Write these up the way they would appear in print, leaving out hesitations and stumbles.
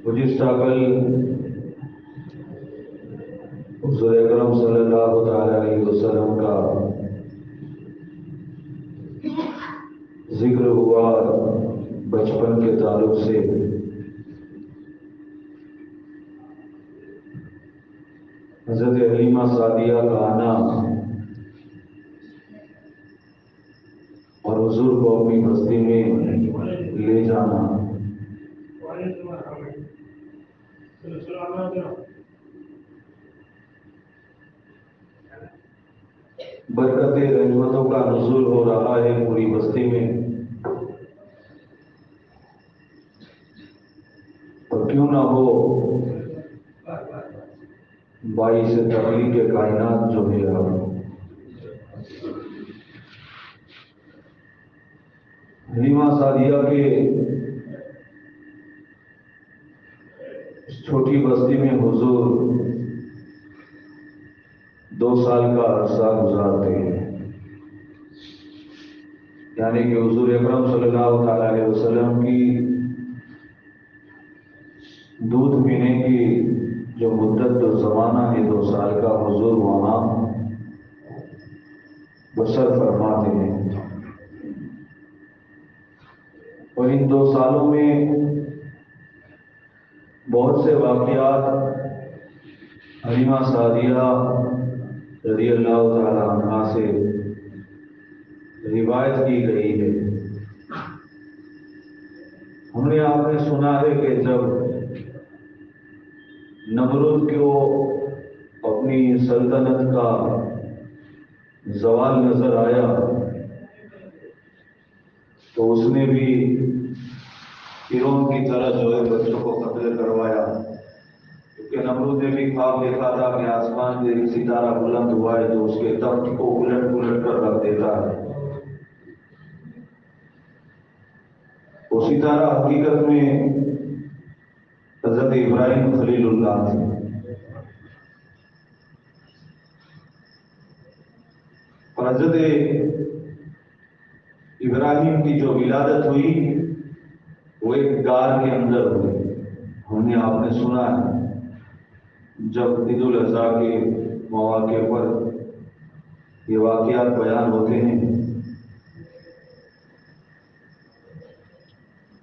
گزشتہ کل حضور اکرم صلی اللہ تعالی علیہ وسلم کا ذکر ہوا بچپن کے تعلق سے۔ حضرت حلیمہ سعدیہ کا آنا اور حضور کو اپنی بستی میں لے جانا برکت رحمتوں کا نزول ہو رہا ہے پوری بستی میں، اور کیوں نہ ہو باعث تخلیق کائنات جو ہے حلیمہ سعدیہ کے اس چھوٹی بستی میں حضور 2 سال کا عرصہ گزارتے ہیں، یعنی کہ حضور اکرم صلی اللہ تعالی علیہ وسلم کی دودھ پینے کی جو مدت و زمانہ ہے 2 سال کا، حضور وہاں بسر فرماتے ہیں۔ اور ان 2 سالوں میں بہت سے واقعات حلیمہ سعدیہ رضی اللہ تعالی عنہا سے روایت کی گئی ہے۔ ہم نے آپ نے سنا ہے کہ جب نمرود کو اپنی سلطنت کا زوال نظر آیا تو اس نے بھی فرعون کی طرح جو ہے بچوں کو قتل کروایا، کیونکہ نمرود نے بھی خواب دیکھا تھا کہ آسمان سے ایک ستارہ بلند ہوا ہے جو اس کے تخت کو الٹ پلٹ کر رکھ دیتا ہے۔ وہ ستارہ حقیقت میں حضرت ابراہیم خلیل اللہ تھے۔ اور حضرت ابراہیم کی جو ولادت ہوئی وہ ایک غار کے اندر ہوئی۔ ہم نے آپ نے سنا ہے جب عید الاضحیٰ کے مواقع پر یہ واقعات بیان ہوتے ہیں،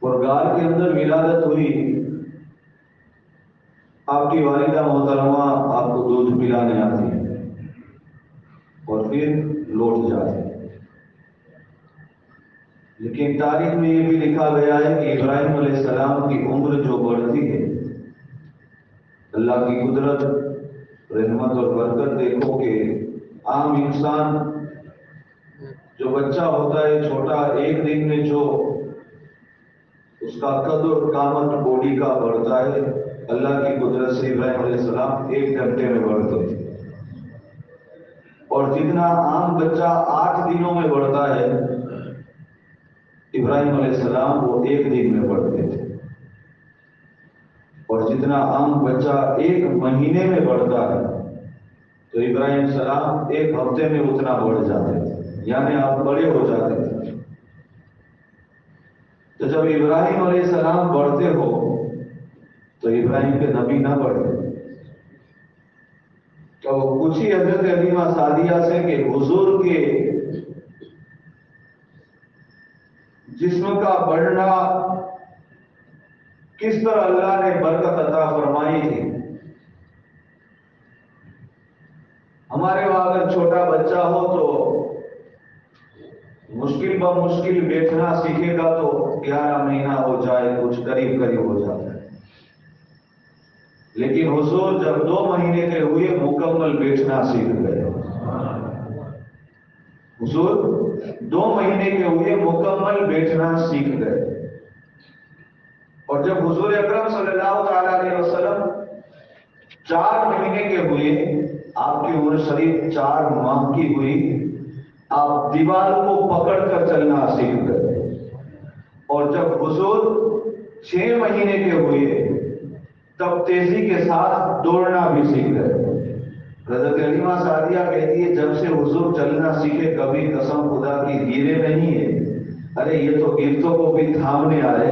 اور غار کے اندر ولادت ہوئی، آپ کی والدہ محترمہ آپ کو دودھ پلانے آتی ہے اور پھر لوٹ جاتی ہے۔ لیکن تاریخ میں یہ بھی لکھا گیا ہے کہ ابراہیم علیہ السلام کی عمر جو بڑھتی ہے، اللہ کی قدرت رحمت اور برکت دیکھو کہ عام انسان جو بچہ ہوتا ہے چھوٹا، 1 دن میں جو اس کا قد اور قامت باڈی کا بڑھتا ہے، اللہ کی قدرت سے ابراہیم علیہ السلام 1 گھنٹے میں بڑھتے تھے، اور جتنا عام بچہ 8 دنوں میں بڑھتا ہے، ابراہیم علیہ السلام وہ 1 دن میں بڑھتے تھے، اور جتنا عام بچہ 1 مہینے میں بڑھتا ہے تو ابراہیم السلام 1 ہفتے میں اتنا بڑھ جاتے تھے، یعنی آپ بڑے ہو جاتے تھے۔ تو جب ابراہیم علیہ السلام بڑھتے ہو تو ابراہیم کے نبی نہ بڑھے، تو پوچھی حضرت حلیمہ سعدیہ سے کہ حضور کے جسم کا بڑھنا کس طرح اللہ نے برکت عطا فرمائی تھی۔ ہمارے وہاں اگر چھوٹا بچہ ہو تو مشکل بمشکل بیٹھنا سیکھے گا تو 11 مہینہ ہو جائے، کچھ قریب ہو جاتا ہے، لیکن حضور جب 2 مہینے کے ہوئے مکمل بیٹھنا سیکھ گئے۔ حضور 2 مہینے کے ہوئے مکمل بیٹھنا سیکھ گئے، اور جب حضور اکرم صلی اللہ تعالی علیہ وسلم 4 مہینے کے ہوئے، آپ کی عمر شریف 4 ماہ کی ہوئی، آپ دیوار کو پکڑ کر چلنا سیکھ گئے، اور جب حضور 6 مہینے کے ہوئے تب تیزی کے ساتھ دوڑنا بھی سیکھ گئے۔ حضرت حلیمہ سعدیہ کہتی ہے جب سے حضور چلنا سیکھے کبھی قسم خدا کی گرے نہیں ہے، ارے یہ تو گرتوں کو بھی تھامنے آئے،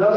10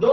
2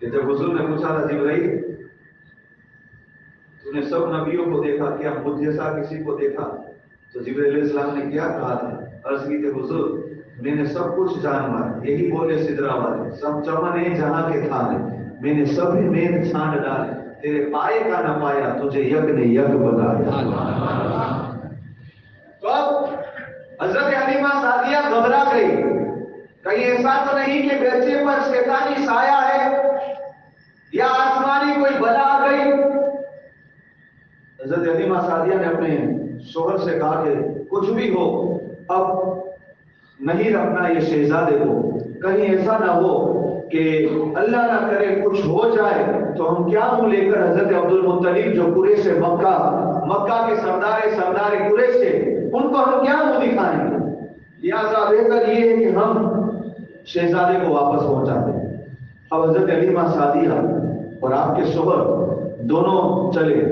کہ جب حضور نے پوچھا تھا جبرائیل تو نے سب نبیوں کو دیکھا، کیا مجھ جیسا کسی کو دیکھا؟ تو جبرائیل علیہ السلام نے کیا کہا تھا؟ عرض کی کہ حضور میں نے سب کچھ جان مارا، یہی بولے سدرا والے، سب چمن جہاں کے تھانے، میں نے سبھی میں چھان ڈالے، تیرے پائے کا نہ پایا، تجھے یک نے یک بتایا۔ تو اب حضرت حلیمہ سعدیہ گھبرا گئی، کہیں ایسا تو نہیں کہ بچے پر شیطانی سایہ ہے یا آسمانی کوئی بلا آ گئی؟ حضرت حلیمہ سعدیہ نے اپنے شوہر سے کہا کہ کچھ بھی ہو اب نہیں رکھنا یہ شہزادے کو، کہیں ایسا نہ ہو کہ اللہ نہ کرے کچھ ہو جائے تو ہم کیا منہ لے کر حضرت عبد المطلب جو قریش مکہ کے سردار قریش تھے ان کو ہم کیا منہ دکھائیں گے؟ لہٰذا بہتر یہ ہے کہ ہم شہزادے کو واپس پہنچا دیں۔ اب حضرت حلیمہ سعدیہ اور آپ کے شوہر دونوں چلے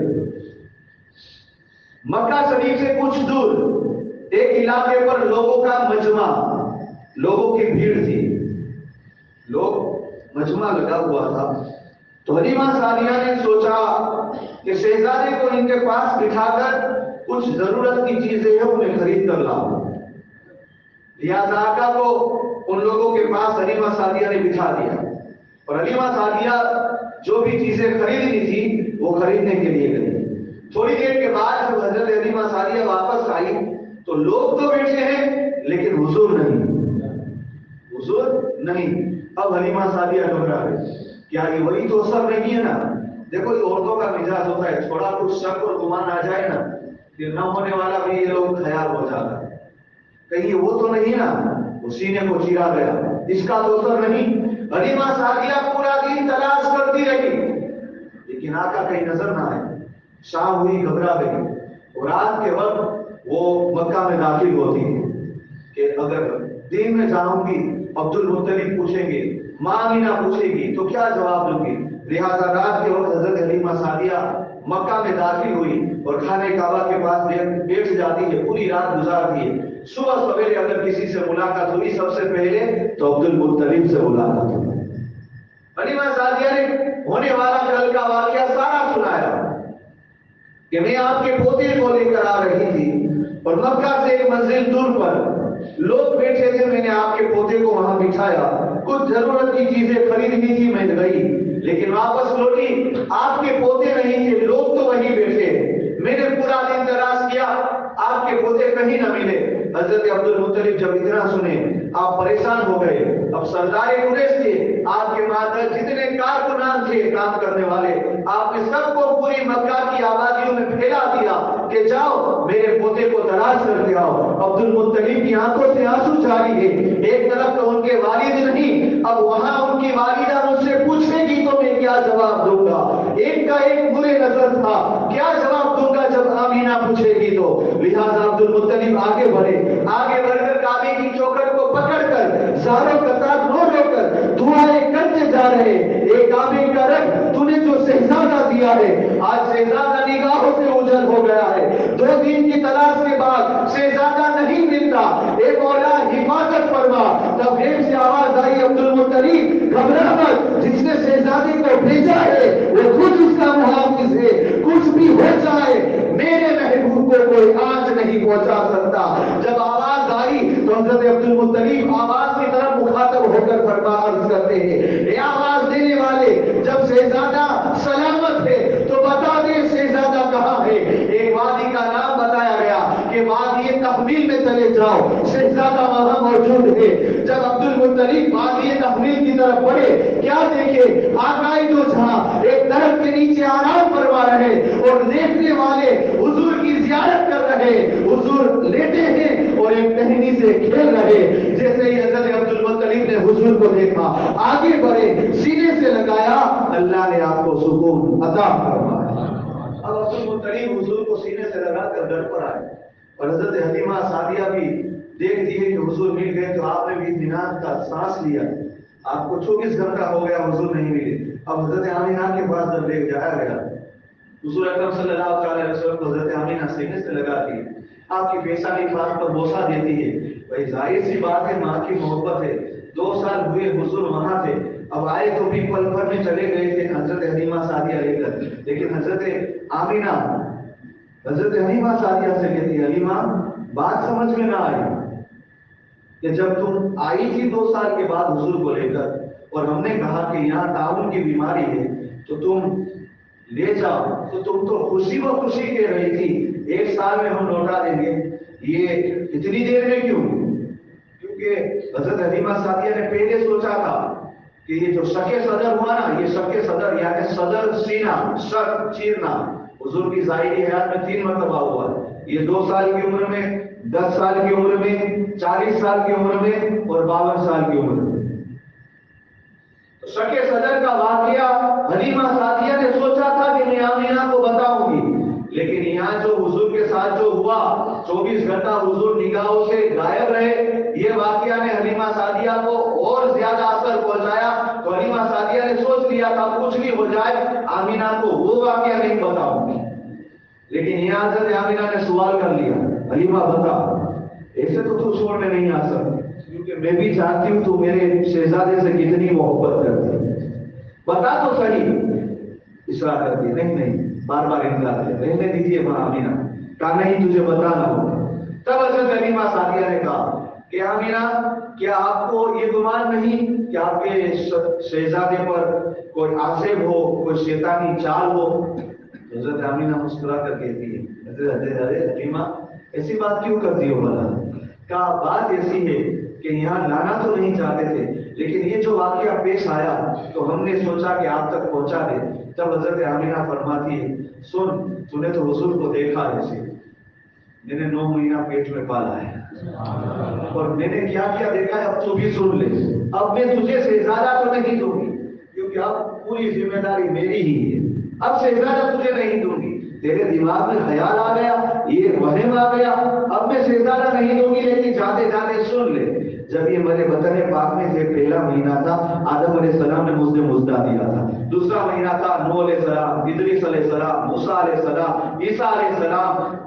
مکہ شریف سے کچھ دور ایک علاقے پر لوگوں کا مجمع، لوگوں کی بھیڑ تھی، لوگ مجمع لگا ہوا تھا۔ تو حلیمہ سعدیہ نے سوچا کہ شہزادے کو ان کے پاس بٹھا کر کچھ ضرورت کی چیزیں ہیں انہیں خرید کر لاؤ۔ لہٰذا آقا کو ان لوگوں کے پاس حلیمہ سعدیہ نے بٹھا دیا اور حلیمہ سعدیہ جو بھی چیزیں خریدنی تھی وہ خریدنے کے لیے گئی۔ تھوڑی دیر کے بعد جب حضرت حلیمہ سعدیہ واپس آئی تو لوگ تو بیٹھے ہیں لیکن حضور نہیں۔ اب حلیمہ سعدیہ گھبرا گئی، کیا یہ وہی تو سب نہیں ہے نا؟ دیکھو یہ عورتوں کا مزاج ہوتا ہے، تھوڑا کچھ شک اور گمان آ جائے نا پھر نہ ہونے والا بھی یہ لوگ خیال ہو جاتا ہے، کہیں وہ تو نہیں نا، وہ سینے کو چیرا گیا، اس کا تو سر نہیں۔ حلیمہ سعدیہ پورا دن تلاش کرتی رہی لیکن آقا کہیں نظر نہ آئے۔ شام ہوئی، گھبرا گئی اور رات کے وقت وہ مکہ میں داخل ہوتی ہے کہ اگر دن میں جاؤں گی عبد المطلب پوچھیں گے، ماں آمینہ پوچھے گی تو کیا جواب دوں گی؟ لہٰذا رات کے وقت حضرت حلیمہ سعدیہ مکہ میں داخل ہوئی اور خانہ کعبہ کے پاس بیٹھ جاتی ہے، پوری رات گزارتی ہے۔ صبح سویرے اگر کسی سے ملاقات ہوئی سب سے پہلے تو عبد المطلب سے ملاقات ہوئی۔ حلیمہ سعدیہ نے ہونے والا کل کا واقعہ سارا سنایا کہ میں آپ کے پوتے کو لے کر آ رہی تھی اور مکہ سے ایک منزل دور پر لوگ بیٹھے تھے، میں نے آپ کے پوتے کو وہاں بٹھایا، کچھ ضرورت کی چیزیں خریدنی تھی، میں گئی لیکن واپس لوٹی آپ کے پوتے نہیں تھے، لوگ تو وہیں بیٹھے، میں نے پورا دن تلاش کیا آپ کے پوتے کہیں نہ ملے۔ حضرت عبد المطلب جب اتنا سنے آپ پریشان ہو گئے، اب سردار قریش تھے، آپ کے مادر جتنے کارکنان تھے کام کرنے والے، آپ نے سب کو پوری مکہ کی آبادیوں میں پھیلا دیا کہ جاؤ میرے پوتے کو تلاش کر کے آؤ۔ عبد المطلب کی آنکھوں سے آنسو جاری ہے، ایک طرف تو ان کے والد نہیں، اب وہاں ان کی والدہ مجھ سے پوچھے گی تو میں کیا جواب دوں گا؟ ایک کا ایک برے نظر تھا، کیا جواب دوں گا جب آمینہ پوچھے گی تو؟ لہٰذا عبد المطلب آگے بڑھ کر کعبے کی چوکھٹ کو پکڑ کر زاروں قطار رو رو کر دعائیں کرتے جا رہے، اے کعبے کا رب تو نے جو شہزادہ دیا ہے آج شہزادہ نگاہوں سے اوجھل ہو گیا ہے، 2 دن کی تلاش کے بعد شہزادہ نہیں ملتا، اے مولا حفاظت فرما۔ تب غیب سے آواز آئی، عبد المطلب گھبرا مت، جس نے شہزادے کو بھیجا ہے وہ خود اس کا محافظ ہے، کچھ بھی ہو جائے میرے محبوب کو کوئی آنچ نہیں پہنچا سکتا۔ جب آواز آئی تو حضرت عبد المطلب آواز کی طرف مخاطب ہو کر عرض کرتے ہیں، اے آواز دینے والے جب شہزادہ سلامت ہے تو بتا دے شہزادہ کہاں ہے؟ ایک وادی کا نام بتایا گیا کہ وادی تحویل میں چلے جاؤ، شہزادہ وہاں موجود ہے۔ جب عبد المطلب وادی تحویل کی طرف بڑھے کیا دیکھے؟ آقائے دو جہاں ایک درخت کے نیچے آرام فرما رہے اور لیٹنے والے حضور کی زیارت کر رہے، حضور لیٹے ہیں اور ایک ٹہنی سے کھیل رہے۔ جیسے ہی حضرت عبد المطلب نے حضور کو دیکھا آگے بڑھے، سینے سے لگایا، اللہ نے آپ کو سکون عطا فرمایا۔ اب عبد المطلب حضور کو سینے سے لگا کر گھر پر آئے اور حضرت حلیمہ سعدیہ بھی دیکھ دیے کہ حضور مل گئے تو آپ نے بھی اطمینان کا سانس لیا۔ آپ کو 24 گھنٹہ ہو گیا حضور نہیں ملے، اب حضرت آمینہ کے پاس جب لے جایا گیا حضور اکرم صلی اللہ علیہ وسلم کو حضرت آمینہ سینے سے لگاتی ہے، آپ کی پیشانی خاص پر بوسہ دیتی ہے۔ بھائی ظاہر سی بات ہے، ماں کی محبت ہے، 2 سال ہوئے حضور وہاں تھے، اب آئے تو بھی پل بھر میں چلے گئے تھے حضرت حلیمہ سعدیہ لے کر، لیکن حضرت آمینہ حضرت حلیمہ سعدیہ سے کہتی حلیمہ بات سمجھ میں نہ آئی کہ جب تم آئی تھی 2 سال کے بعد حضور کو لے کر اور ہم نے کہا کہ یہاں تعاون کی بیماری ہے تو تم لے جاؤ، تو تم تو خوشی و خوشی کہہ رہی تھی 1 سال میں ہم لوٹا دیں گے، یہ اتنی دیر میں کیوں؟ کیونکہ حضرت حلیمہ سعدیہ نے پہلے سوچا تھا کہ یہ جو شق صدر ہوا نا، یہ شق صدر یعنی صدر سینہ، شق چیرنا حضور کی ظاہری حیات میں 3 مرتبہ ہوا، یہ 2 سال کی عمر میں، 10 سال کی عمر میں، 40 سال کی عمر میں اور 52 سال کی عمر میں۔ تو شق صدر کا واقعہ حلیمہ سعدیہ نے سوچا تھا کہ میں آمینہ کو بتاؤں گی، لیکن یہاں جو حضور کے ساتھ جو ہوا 24 گھنٹہ حضور نگاہوں سے غائب رہے، یہ واقعہ نے حلیمہ سعدیہ کو اور زیادہ اثر پہنچایا۔ تو حلیمہ سعدیہ نے سوچ لیا تھا کچھ بھی ہو جائے آمینہ کو وہ واقعہ نہیں بتاؤں گی، لیکن یہاں حضرت آمینہ نے سوال کر لیا حلیمہ بتا، ایسے تو چھوڑ میں نہیں آ سکتی کیونکہ میں بھی جانتی ہوں تو میرے شہزادے سے کتنی محبت کرتی ہے، بتا تو صحیح۔ اصرار کرتی نہیں بار بار انکار کیا، رہنے دیجیے وہاں آمینہ، کہا نہیں تجھے بتانا ہوگا۔ تب حضرت حلیمہ سعدیہ نے کہا کہ آمینہ کیا آپ کو یہ گمان نہیں کہ آپ کے شہزادے پر کوئی عاصب ہو، کوئی شیطانی چال ہو؟ حضرت آمینہ مسکرا کر کہتی ہے حضرت حلیمہ ایسی بات کیوں کرتی ہو بھلا؟ کہا بات ایسی ہے کہ یہاں لانا تو نہیں چاہتے تھے، لیکن یہ جو واقعہ پیش آیا تو ہم نے سوچا کہ آپ تک پہنچا دے۔ تب حضرت آمینہ فرماتی ہے سن، تو نے تو حضور کو دیکھا ہے، میں نے 9 مہینہ پیٹ میں پالا ہے اور میں نے کیا کیا دیکھا ہے، اب تو بھی سن لے۔ اب میں تجھے شہزادہ تو نہیں دوں گی کیونکہ اب پوری ذمہ داری میری ہی ہے، اب شہزادہ تجھے نہیں دوں گی۔ تیرے دماغ میں خیال آ گیا، یہ وہم آ گیا، اب میں شہزادہ نہیں دوں گی، لیکن جاتے جاتے سن لے، جب یہ میرے وطن پاک میں سے پہلا مہینہ تھا آدم علیہ السلام نے مجھے مزدہ دیا تھا، دوسرا مہینہ تھا نوح علیہ السلام، ادریس علیہ السلام، موسیٰ علیہ السلام، عیسیٰ علیہ السلام،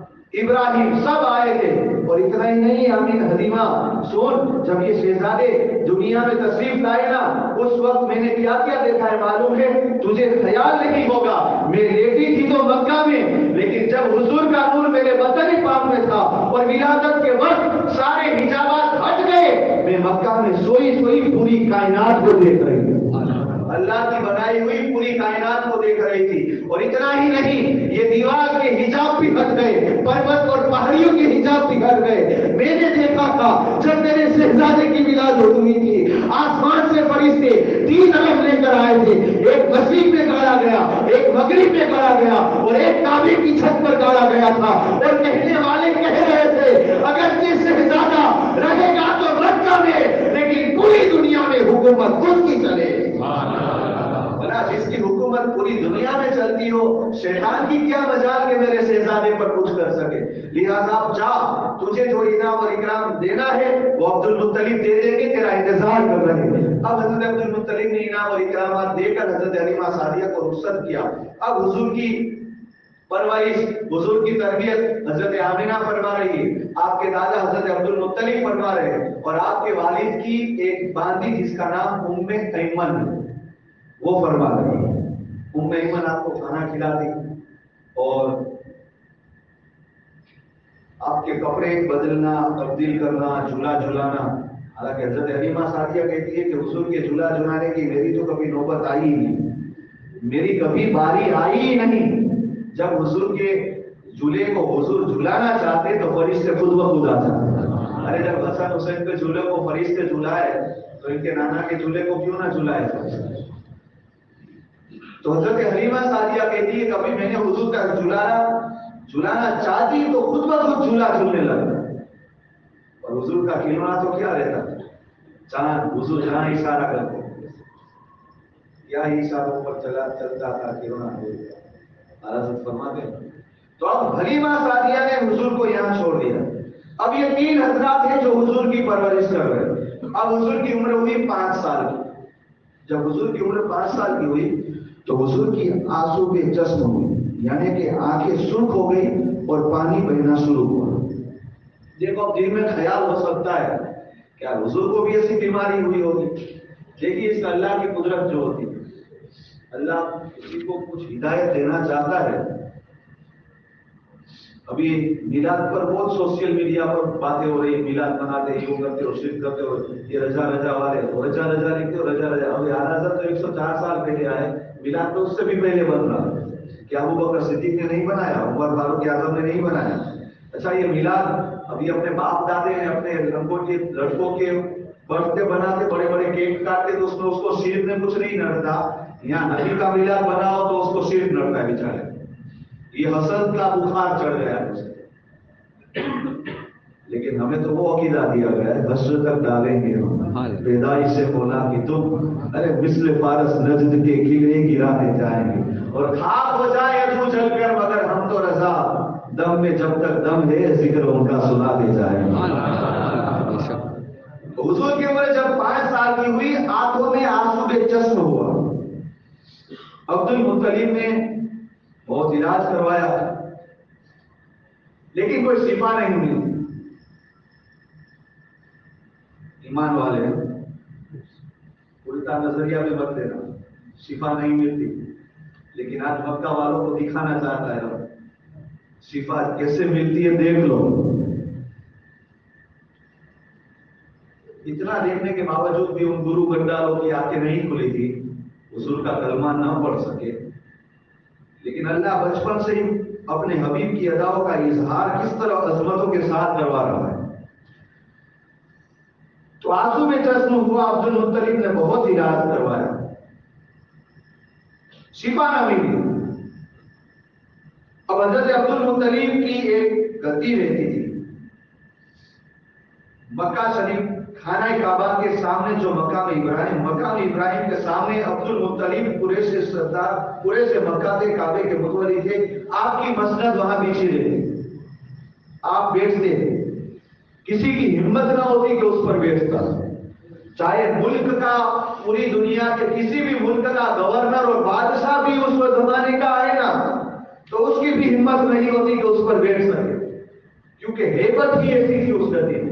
ابراہیم سب آئے تھے۔ اور اتنا ہی نہیں آمین حلیمہ سن، جب یہ شہزادے دنیا میں تشریف لائے نا اس وقت میں نے کیا کیا دیکھا ہے معلوم ہے؟ تجھے خیال نہیں ہوگا، میں لیٹی تھی تو مکہ میں، لیکن جب حضور کا نور میرے وطن پاک میں تھا اور ولادت کے وقت سارے حجابات ہٹ گئے، میں مکہ میں سوئی پوری کائنات کو دیکھ رہی ہوں، اللہ کی بنائی ہوئی پوری کائنات کو دیکھ رہی تھی۔ اور اتنا ہی نہیں، یہ دیوار کے حجاب بھی ہٹ گئے، پروت اور پہاڑیوں کے حجاب بھی ہٹ گئے۔ میں نے دیکھا تھا جب میرے شہزادے کی ولادت ہوئی تھی، آسمان سے فرشتے 3 علم لے کر آئے تھے، ایک مشرق میں گاڑا گیا، ایک مغرب میں گاڑا گیا اور ایک کعبے کی چھت پر گاڑا گیا تھا، اور کہنے والے کہہ رہے تھے اگر یہ شہزادہ رہے گا تو مکہ میں، لیکن پوری دنیا میں حکومت خود کی چلے۔ جس کی حکومت پوری دنیا میں چلتی ہو، شیطان کی کیا مجال کہ میرے شہزادے پر کچھ کر سکے؟ لہذا اب جا، تجھے جو انعام اور اکرام دینا ہے وہ عبد المطلب دے دیں گے، تیرا انتظار کر رہے ہیں۔ اب حضرت عبد المطلب نے انعام اور اکرامات دے کر حضرت حلیمہ سعدیہ کو رخصت کیا۔ اب حضور کی پرورش، حضور کی تربیت حضرت آمینہ فرما رہی ہے، آپ کے دادا حضرت عبد المطلب فرما رہے ہیں، اور آپ کے والد کی ایک باندی جس کا نام ام ایمن ہے وہ فرما رہی ہے۔ ام ایمن آپ کو کھانا کھلاتی اور آپ کے کپڑے بدلنا، تبدیل کرنا، جھولا جھلانا۔ حالانکہ حضرت حلیمہ سعدیہ کہتی ہے کہ حضور کے جھولا جھلانے کی میری تو کبھی نوبت آئی ہی نہیں، میری کبھی باری آئی ہی نہیں۔ جب حضور کے جھولے کو حضور جھلانا چاہتے تو فرشتے خود بخود آ جاتے۔ ارے جب حسن حسین کے جھولے کو فرشتے جھلائے تو ان کے نانا کے جھولے کو کیوں نہ جھلائے؟ تو حضرت حلیمہ سعدیہ کہتی ہے کبھی میں نے حضور کا جھلانا چاہتی تو خود بخود جھولا جھولنے لگا، اور حضور کا کھلونا تو کیا رہتا، چاند، حضور جہاں اشارہ کرتے کیا ہی اشاروں پر چلتا تھا کھلونا حضرت فرماتے ہیں۔ تو اب حلیمہ سعدیہ نے حضور کو یہاں چھوڑ دیا۔ اب یہ 3 حضرات ہیں جو حضور کی پرورش کر رہے ہیں۔ اب حضور کی عمر ہوئی 5 سال کی۔ جب حضور کی عمر 5 سال کی ہوئی تو حضور کی آنسو بے چشم ہوئی، یعنی کہ آنکھیں سرخ ہو گئی اور پانی بہنا شروع ہوا۔ دیکھو اب دل میں خیال ہو سکتا ہے کیا حضور کو بھی ایسی بیماری ہوئی ہوگی؟ دیکھیے اس اللہ کی قدرت جو ہوتی ہے، اللہ کسی کو کچھ ہدایت دینا چاہتا ہے. ابھی میلاد پر بہت سوشل میڈیا پر باتیں ہو رہی ہیں، میلاد مناتے یوں کرتے ہو، شرک کرتے ہو، یہ رجا رجا والے ہو، رجا رجا لکھتے ہو، رجا رجا. ابھی حضرت تو 104 سال پہلے آئے، میلاد تو اس سے بھی پہلے بن رہا. کیا ابو بکر صدیق نے نہیں بنایا؟ عمر فاروق اعظم نے نہیں بنایا؟ اچھا یہ میلاد ابھی اپنے باپ دادے نے اپنے لڑکوں کے برتھ ڈے بناتے، بڑے بڑے کیک کاٹتے، تو اس کو صرف میں کچھ نہیں نڑتا. یہاں نبی کا میلاد بناؤ تو اس کو صرف نڑتا ہے بیچارے. یہ حسد کا بخار چڑھ گیا ہے اسے. لیکن ہمیں تو وہ عقیدہ دیا گیا ہے، حشر تک ڈالیں گے ہم پیدائش سے مولا کی تم، ارے مثل فارس نجد کے قلعے گرانے جائیں گے اور خاک ہو جائے تو جل کر، مگر ہم تو رضا دم میں جب تک دم ہے ذکر ان کا سناتے جائیں گے. حضور کی عمر جب 5 سال کی ہوئی، آنکھوں میں آنسو بے چشم ہوا. عبد المطلب نے بہت علاج کروایا لیکن کوئی شفا نہیں ملی. ایمان والے الٹا نظریہ میں مت دینا، شفا نہیں ملتی. لیکن آج مکہ والوں کو دکھانا چاہتا ہے شفا کیسے ملتی ہے، دیکھ لو. اتنا دیکھنے کے باوجود بھی ان گرو گنڈالوں کی آنکھیں نہیں کھلی تھی، حضور کا کلمہ نہ پڑھ سکے. لیکن اللہ بچپن سے ہی اپنے حبیب کی اداؤں کا اظہار کس طرح عظمتوں کے ساتھ کروا رہا ہے. تو آنسو میں چشم ہوا. عبد المطلب نے بہت علاج کروایا، شفا نہ ملی. اب حضرت عبد المطلب کی ایک گدی رہتی تھی مکہ شریف خانہ کعبہ کے سامنے، جو مقام ابراہیم کے سامنے. عبد المطلب قریش سے سردار، قریش سے مکہ کے کعبے کے متولی تھے. آپ کی مسند وہاں بیچی رہتی، آپ بیچتے، کسی کی ہمت نہ ہوتی کہ اس پر بیچتا. چاہے ملک کا، پوری دنیا کے کسی بھی ملک کا گورنر اور بادشاہ بھی اس زمانے کا آئے نا تو اس کی بھی ہمت نہیں ہوتی کہ اس پر بیچ سکے، کیونکہ ہیبت ہی ایسی تھی اس گدی میں.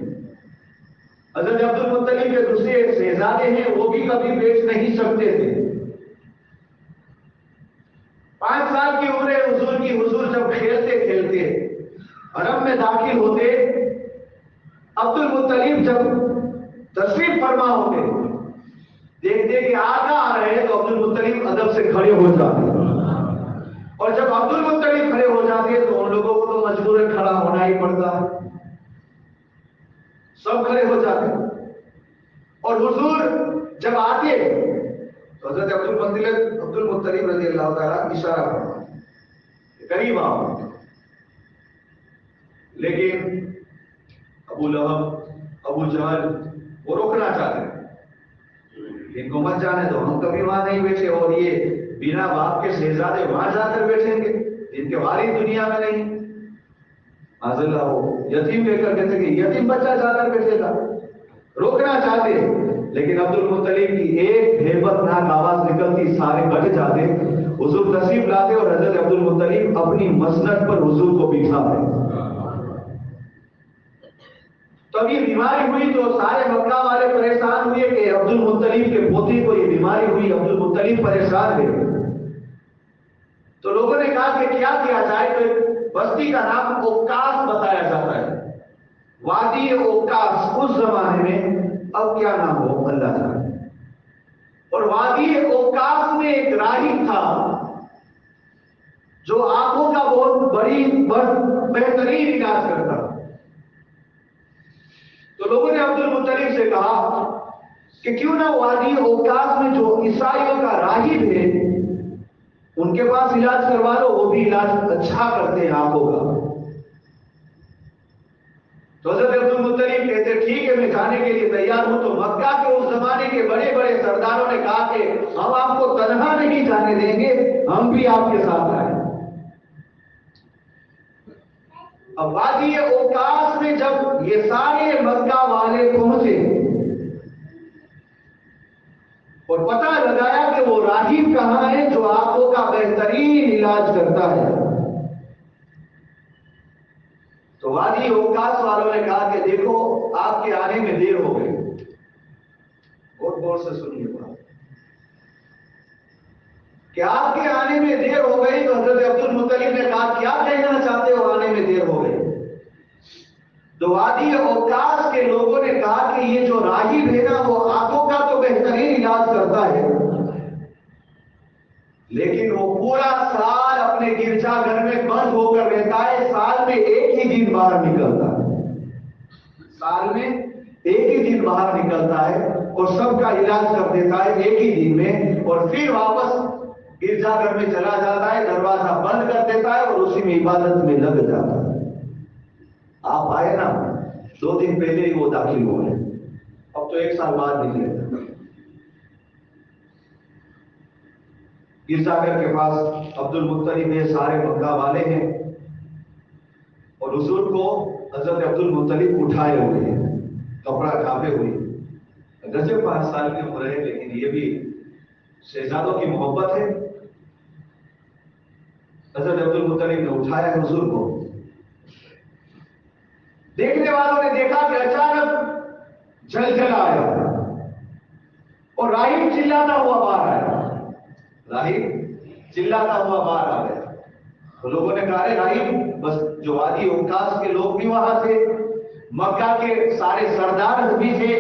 حضرت عبد المطلب کے دوسرے شہزادے ہیں، وہ بھی کبھی بیچ نہیں سکتے تھے. 5 سال کی عمر حضور کی. حضور جب کھیلتے کھیلتے حرم میں داخل ہوتے، عبد المطلب جب تشریف فرما ہوتے، دیکھتے کہ آقا آ رہے ہیں تو عبد المطلب ادب سے کھڑے ہو جاتے. اور جب عبد المطلب کھڑے ہو جاتے تو ان لوگوں کو تو مجبور کھڑا ہونا ہی پڑتا، سب کھڑے ہو جاتے. اور حضور جب آتے تو حضرت عبد المطلب رضی اللہ تعالیٰ اشارہ کرتے قریب آؤ. لیکن ابو لہب، ابو جہل وہ روکنا چاہتے ہیں، ان کو مت جانے دو، ہم کبھی وہاں نہیں بیٹھے. اور یہ بنا باپ کے شہزادے وہاں جا کر بیٹھیں گے جن کے والد دنیا میں نہیں. معاذ اللہ وہ یتیم لے کر کہتے کہ یتیم بچہ جا کر بیٹھے گا، روکنا چاہتے. لیکن عبد المطلب کی ایک ہیبت ناک آواز نکلتی، سارے بٹ جاتے. حضور تشریف لاتے اور حضرت عبد المطلب اپنی مسند پر حضور کو بٹھاتے. تو اب یہ بیماری ہوئی تو سارے مکہ والے پریشان ہوئے کہ عبد المطلب کے پوتے کو یہ بیماری ہوئی، عبد المطلب پریشان ہے. تو لوگوں نے کہا کہ کیا کیا جائے. تو بستی کا نام اوکاس بتایا جاتا ہے، وادی اوکاس. اس زمانے میں اب کیا نام ہو اللہ جانے. اور وادی اوکاس میں ایک راہب تھا جو آنکھوں کا بہت بہترین علاج کرتا. تو لوگوں نے عبد المطلب سے کہا کہ کیوں نہ وادی اوکاس میں جو عیسائیوں کا راہب ہے ان کے پاس علاج کروا لو، وہ بھی علاج اچھا کرتے ہیں آنکھوں کا. تو حضرت عبد المطلب کہتے ٹھیک ہے میں جانے کے لیے تیار ہوں. تو مکہ کے اس زمانے کے بڑے بڑے سرداروں نے کہا کہ ہم آپ کو تنہا نہیں جانے دیں گے، ہم بھی آپ کے ساتھ آئیں. اب وادی اوکاس میں جب یہ سارے مکہ والے پہنچے اور پتہ لگایا کہ وہ راہب کہاں ہے جو آنکھوں کا بہترین علاج کرتا ہے، تو وادی اوکاس والوں نے کہا کہ دیکھو آپ کے آنے میں دیر ہو گئی. بہت غور سے سنیے گا. کہ آپ کے آنے میں دیر ہو گئی، تو حضرت عبد المطلب نے کہا کیا کہنا چاہتے ہو آنے میں دیر ہو گئی؟ تو وادی اوقاس کے لوگوں نے کہا کہ یہ جو راہب ہے نا وہ آنکھوں کا تو بہترین علاج کرتا ہے، لیکن وہ پورا سال اپنے گرجا گھر میں بند ہو کر رہتا ہے، سال میں ایک ہی دن باہر نکلتا ہے، سال میں ایک ہی دن باہر نکلتا ہے اور سب کا علاج کر دیتا ہے ایک ہی دن میں، اور پھر واپس گرجا گھر میں چلا جاتا ہے، دروازہ بند کر دیتا ہے اور اسی میں عبادت میں لگ جاتا ہے۔ آپ آئے نا 2 دن پہلے ہی وہ داخل ہو گئے، اب تو 1 سال بعد نکلے۔ گرجا گھر کے پاس عبد المطلب یہ سارے مکہ والے ہیں، اور حضور کو حضرت عبد المطلب اٹھائے ہوئے ہیں، کپڑا ڈھانپے ہوئے، اگرچہ 5 سال کی عمر ہے لیکن یہ بھی شہزادوں کی محبت ہے۔ حضرت عبد المطلب نے اٹھایا حضور کو، دیکھنے والوں نے دیکھا کہ اچانک جل آیا اور راہب چلاتا ہوا باہر آیا، راہب چلاتا ہوا باہر آ گیا۔ تو لوگوں نے کہا راہب، بس جو وادی اوقاس کے لوگ بھی وہاں تھے، مکہ کے سارے سردار بھی تھے،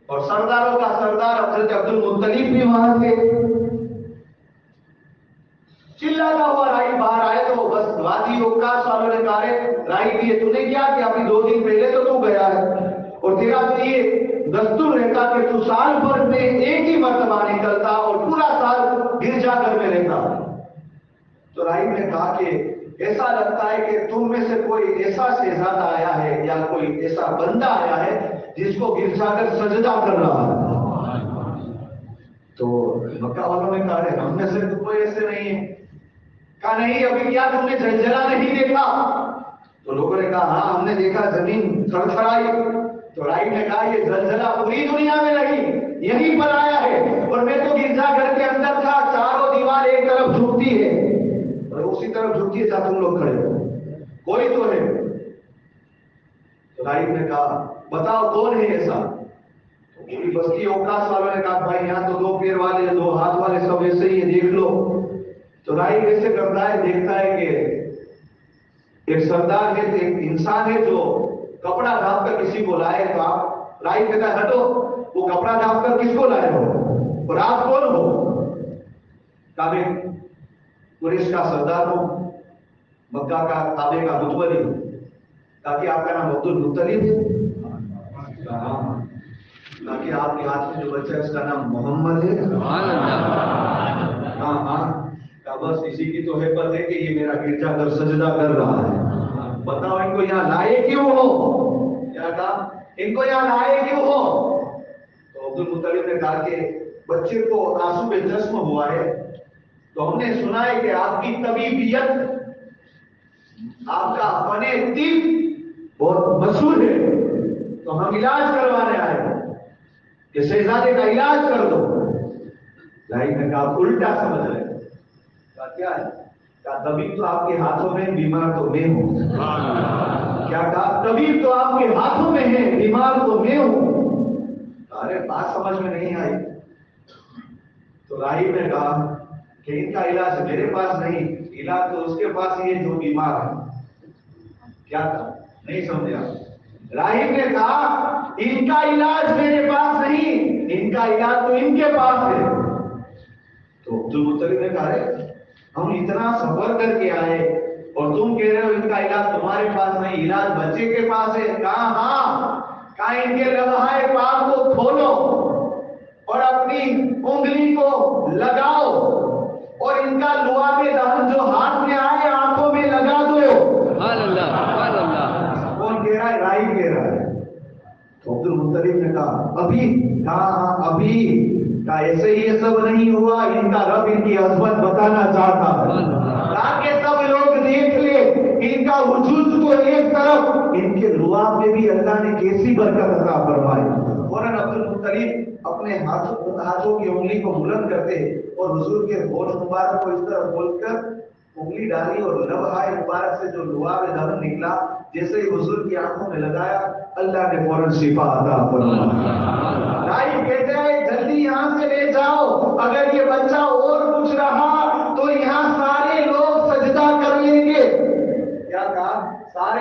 اور سرداروں کا سردار حضرت عبد المطلب بھی وہاں تھے۔ چلاتا ہوا راہب باہر آئے تو بس وادی اوقاس والوں نے کہا راہب یہ تو نے کیا کہ ابھی 2 دن پہلے تو گیا ہے، اور تیرا تو یہ دستور رہتا کہ تو سال بھر میں ایک ہی مرتبہ نکلتا اور پورا سال گرجا گھر میں رہتا۔ تو راہب نے کہا کہ ایسا لگتا ہے کہ تم میں سے کوئی ایسا شہزادہ آیا ہے یا کوئی ایسا بندہ آیا ہے جس کو گرجا گھر سجدہ کر رہا ہے۔ تو مکہ والوں نے کہا ہم میں سے تو کوئی ایسے نہیں ہے۔ کہا نہیں، ابھی کیا تم نے زلزلہ نہیں دیکھا؟ تو لوگوں نے کہا ہاں ہم نے دیکھا، زمین تھر تھرائی۔ تو راہب نے کہا یہ زلزلہ پوری دنیا میں نہیں، یہیں پر آیا ہے، اور میں تو گرجا گھر کے اندر تھا، چاروں دیوار ایک طرف جھکتی ہے اور اسی طرف جھکتی ہے جہاں تم لوگ کھڑے ہو، کوئی تو ہے۔ تو راہب نے کہا بتاؤ کون ہے ایسا؟ پوری بستی اوقاس والوں نے کہا بھائی یہاں تو 2 پیر والے 2 ہاتھ والے سب ایسے ہی ہے، دیکھ لو۔ تو راہب ایسے کرتا ہے، دیکھتا ہے کہ ایک سردار ہے، ایک انسان ہے جو کپڑا ڈھانپ کر کسی کو لائے۔ تو آپ راہب کہتا ہے ہٹو، وہ کپڑا ڈھانپ کر کس کو لائے ہو اور آپ کون ہو؟ کعبے قریش کا سردار ہوں، مکہ کا کعبے کا متولی ہوں۔ تاکہ آپ کا نام عبد المطلب ہے؟ تاکہ آپ کے ہاتھ میں جو بچہ ہے اس کا نام محمد ہے؟ ہاں ہاں، بس اسی کی تو ہیبت ہے کہ یہ میرا گرجا گھر سجدہ کر رہا ہے۔ بتاؤ ان کو یہاں لائے کیوں ہو؟ کیا کہا ان کو یہاں لائے کیوں ہو؟ تو عبد المطلب نے کہا کہ بچے کو آنسو میں جسم ہوا ہے، تو ہم نے سنا ہے کہ آپ کی طبیبیت، آپ کا فن طب بہت مشہور ہے، تو ہم علاج کروانے آئے کہ شہزادے کا علاج کر دو۔ راہب نے کہا الٹا سمجھ رہے، کہا کیا ہے؟ کہا طبیب تو آپ کے ہاتھوں میں، بیمار تو میں ہوں۔ کیا کہا؟ طبیب تو آپ کے ہاتھوں میں ہے، بیمار تو میں ہوں۔ ارے بات سمجھ میں نہیں آئی۔ تو راہب نے کہا کہ ان کا علاج میرے پاس نہیں، علاج تو اس کے پاس ہی ہے جو بیمار ہے۔ کیا کہا؟ نہیں سمجھا۔ راہب نے کہا ان کا علاج میرے پاس نہیں، ان کا علاج تو ان کے پاس ہے۔ تو عبد المطلب نے کہا ہم اتنا سفر کر کے آئے اور تم کہہ رہے ہو ان کا علاج تمہارے پاس نہیں، علاج بچے کے پاس ہے۔ کہا ہاں، کہا ان کے لمحہ پاک کو کھولو اور اپنی انگلی کو لگاؤ اور ان کا لعاب دہن جو ہاتھ میں آئے آنکھوں میں لگا دو۔ سبحان اللہ، سبحان اللہ۔ کون کہہ رہا ہے؟ راہب کہہ رہا ہے۔ تو عبد المطلب نے کہا ابھی؟ کہا ہاں ابھی۔ کہا ایسے ہی یہ سب نہیں ہوا، ان کا رب ان کی عظمت بتانا چاہتا ہے تاکہ سب لوگ دیکھ لے ان کا وجود کو ایک طرف، ان کے لعاب میں بھی اللہ نے کیسی برکت عطا فرمائی۔ فوراً عبد المطلب اپنے ہاتھوں کی انگلی کو بلند کرتے اور حضور کے ہوش مبارک کو اس طرح کھول کر انگلی ڈالی اور لمحہ مبارک سے جو لعاب دہن نکلا جیسے ہی حضور کی آنکھوں میں لگایا، اللہ نے فوراً شفا عطا فرمائی۔ راہب کہتے ہیں جلدی یہاں سے لے جاؤ، اگر یہ بچہ اور کچھ رہا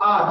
8,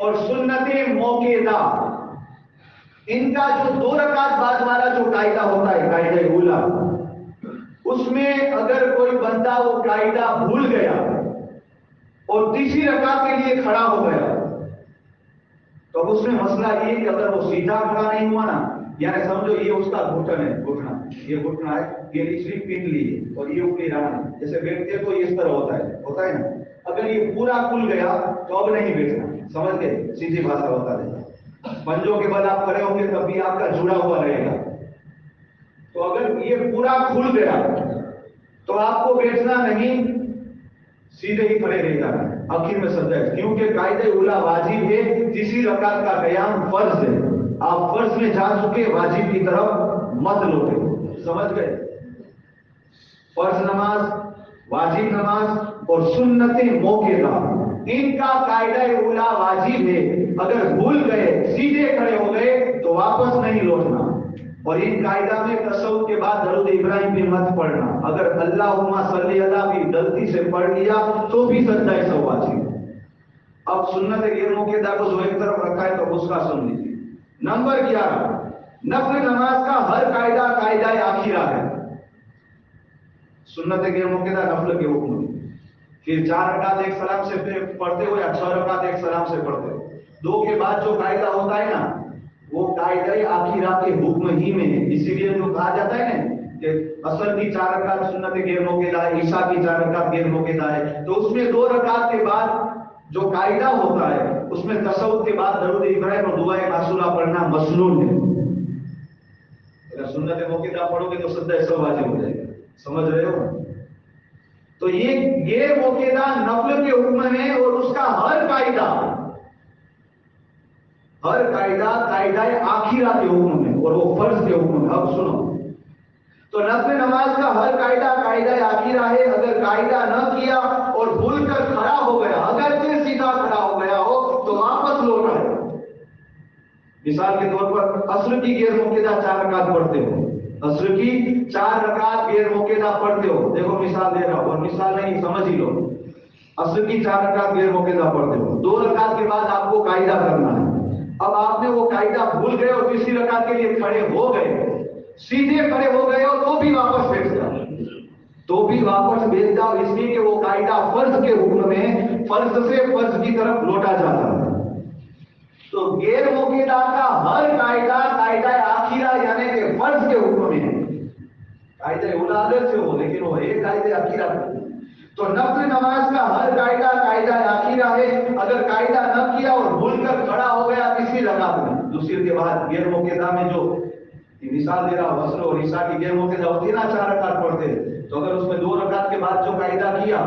اور سنت موقعہ، ان کا جو 2 رکعت بعد والا جو قاعدہ ہوتا ہے قاعدہ اولا، اس میں اگر کوئی بندہ وہ قاعدہ بھول گیا اور تیسری رکعت کے لیے کھڑا ہو گیا تو اس میں مسئلہ یہ کہ اگر وہ سیدھا کھڑا نہیں ہوا نا، یعنی سمجھو یہ اس کا گھٹن ہے، یہ گھٹنا ہے، یہ صرف پین لی اور یہ اوپری رہا، جیسے بیٹھتے تو یہ اس طرح ہوتا ہے نا، اگر یہ پورا کھل گیا تو اب نہیں بیٹھنا، سمجھ گئے؟ سیدھی بھاشا ہوتا ہے، پنجوں کے بعد آپ کھڑے ہوں گے تب بھی آپ کا جڑا ہوا رہے گا، تو اگر یہ پورا کھل گیا تو آپ کو بیٹھنا نہیں، سیدھے ہی کھڑے رہ جانا آخر میں سجدہ ہے، کیونکہ قاعدہ اولا واجب ہے، تیسری رکعت کا قیام فرض ہے، آپ فرض میں جا چکے، واجب کی طرف مت لوٹے، سمجھ گئے؟ فرض نماز، واجب نماز اور سنت موقعہ، ان کا قاعدہ اولا واجب ہے، اگر بھول گئے سیدھے کھڑے ہو گئے تو واپس نہیں لوٹنا، اور ان قاعدہ میں تشہد کے بعد درود ابراہیم بھی مت پڑھنا، اگر اللہم صلی اللہ بھی غلطی سے پڑھ لیا تو بھی سجدہ سہو واجب۔ اب سنت غیر موقعہ کو جو ایک طرف رکھا ہے تو اس کا سن لیجیے۔ نمبر 11، نفل نماز کا ہر قاعدہ قاعدہ آخرہ ہے، سنت غیر موقعہ نفل کے حکم میں، پھر 4 رکعت ایک سلام سے پڑھتے ہو یا 6 رکعت ایک سلام سے پڑھتے ہو، 2 کے بعد جو قاعدہ ہوتا ہے نا وہ قاعدہ آخرہ کے حکم ہی میں ہے، اسی لیے جو کہا جاتا ہے نا کہ اصل کی 4 رکعت سنت غیر موقعہ ہے، عشاء کی 4 رکعت غیر موقعہ ہے، تو اس میں 2 رکعت کے بعد جو قاعدہ ہوتا ہے اس میں تشہد کے بعد درود ابراہیم اور دعائے معصورہ پڑھنا مسنون ہے، اگر سنت موقعہ پڑھو گے تو سجدہ سہو واجب ہو جائے گا، سمجھ رہے ہو؟ تو یہ غیر موقعہ نفل کے حکم میں، اور اس کا ہر قاعدہ قاعدہ آخرہ کے حکم میں، اور وہ فرض کے حکم میں۔ اب سنو، تو نفل نماز کا ہر قاعدہ آخرہ ہے، اگر قاعدہ نہ کیا اور بھول کر کھڑا ہو گیا، اگر پھر سیدھا کھڑا ہو گیا ہو تو واپس لوٹ آئے۔ مثال کے طور پر عصر کی غیر موقعہ 4 رکعت پڑھتے ہو، عصر کی 4 رکعت غیر موقعہ پڑھتے ہو، دیکھو مثال دے رہا ہوں، اور مثال نہیں سمجھ ہی لو، عصر کی 4 رکعت غیر موقعہ پڑھتے ہو، 2 رکعت کے بعد آپ کو قاعدہ کرنا ہے، اب آپ نے وہ قاعدہ بھول گئے اور تیسری رکعت کے لیے کھڑے ہو گئے، سیدھے کھڑے ہو گئے ہو تو بھی واپس بیٹھ جاؤ، اس لیے کہ وہ قاعدہ فرض کے حکم میں، فرض سے فرض کی طرف لوٹا جاتا ہے۔ تو غیر موقعہ کا ہر قاعدہ آخرہ یعنی کہ فرض کے حکم میں ہے، قاعدہ اولا سے ہو لیکن وہ ایک قاعدہ آخرہ ہے۔ تو نفل نماز کا ہر قاعدہ آخرہ ہے، اگر قاعدہ نہ کیا اور بھول کر کھڑا ہو گیا تیسری رکعت میں، دوسری کے بعد غیر موقعہ میں جو مثال دے رہا ہوں، عصر اور عشاء کی غیر موقعہ ہوتی ہے نا 4 رکعت پڑھتے، تو اگر اس میں 2 رکعت کے بعد جو قاعدہ کیا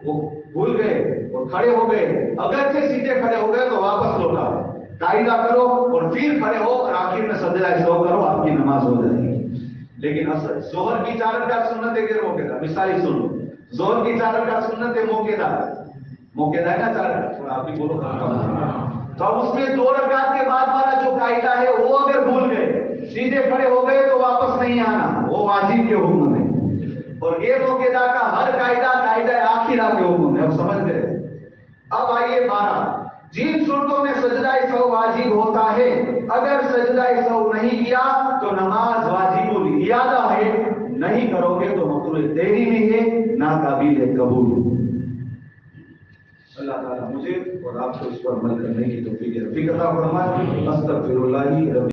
وہ بھول گئے اور کھڑے ہو گئے، اگر سے سیدھے کھڑے ہو گئے تو واپس لوٹا، قاعدہ کرو اور پھر کھڑے ہو اور آخر میں سجدہ سہو کرو، آپ کی نماز ہو جائے گی۔ لیکن ظہر کی 4 رکعت سنت غیر موقعہ، مثالی سنو، ظہر کی 4 رکعت سنت موقعہ ہے نا 4 رکعت، آپ بھی بولو، تو اب اس میں 2 رکعت کے بعد والا جو قاعدہ ہے وہ اگر بھول گئے سیدھے کھڑے ہو گئے تو واپس نہیں آنا، وہ واجب کے حکم میں، اور غیر موقعہ کا ہر قاعدہ آخرہ کے حکم میں۔ اب سمجھ گئے؟ اب آئیے 12، جن صورتوں میں سجدہ سہو واجب ہوتا ہے، اگر سجدہ سہو نہیں کیا تو نماز واجب الاعادہ ہے، نہیں کرو گے تو مقبول تحریمی ہے، ناقابل قبول۔ اللہ تعالیٰ مجھے اور آپ کو اس پر عمل کرنے کی توفیق عطا فرمائے۔ استغفر اللہ رب